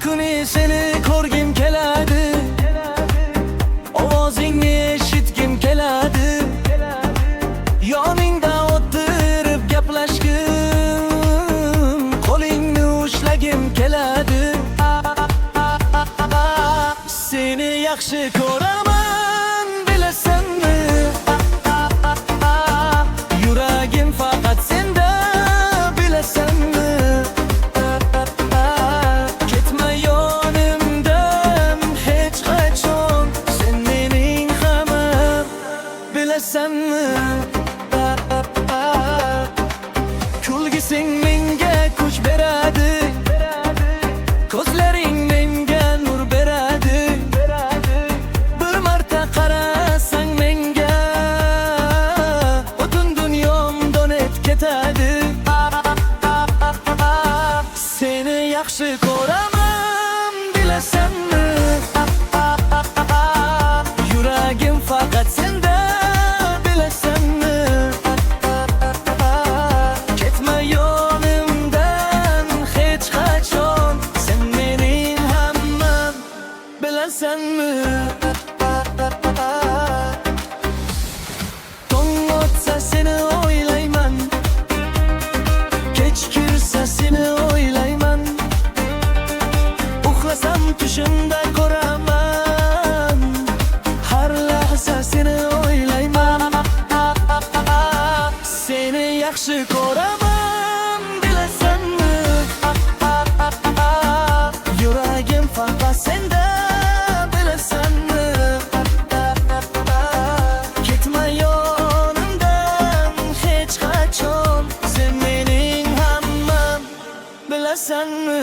kuni seni ko'rgim keladi, ovozingni eshitgim keladi, yoningda o'tirib gaplashgim, qo'lingni ushlagim keladi. Seni yaxshi ko'raman, bilasanmi? Yuragim faqat senda, bilasanmi? Ketma yonimdan hech qachon, sen mening hamam, bilasanmi? Kulgising menga kuch beradi, ko'zlaring menga nur beradi. Bir marta qarasang menga, butun dunyom donib ketadi. Seni yaxshi ko'raman, bilasanmi? Yuragim faqat senda, bilasanmi? Ketma yonimdan hech qachon, sen mening hammam, bilasanmi? Tong otsa seni o'ylayman, kech kirsa seni o'ylayman, uxlasam tushimda ko'raman, har lahza seni o'ylayman. Seni yaxshi ko'raman, bilasanmi? Yuragim faqat senda, bilasanmi? Ketma yonimdan hech qachon, sen mening hammam, bilasanmi?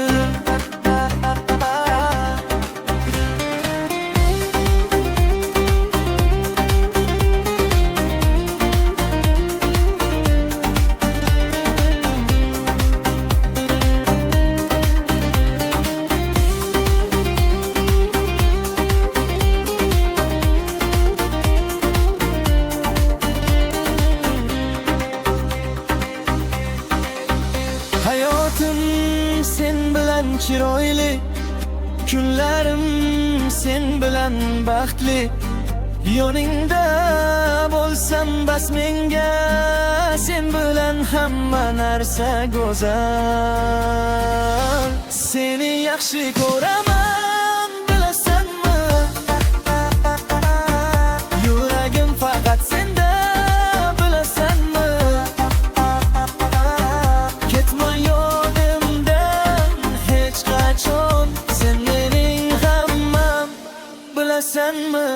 Hayotim sen bilan chiroyli, kunlarim sen bilan baxtli. Yoningda bo'lsam bas menga, sen bilan hamma narsa go'zal. Seni yaxshi ko'raman, bilasanmi? Yuragim faqat senda, bilasanmi? Ketma yonimdan hech qachon, sen mening hammam, bilasanmi?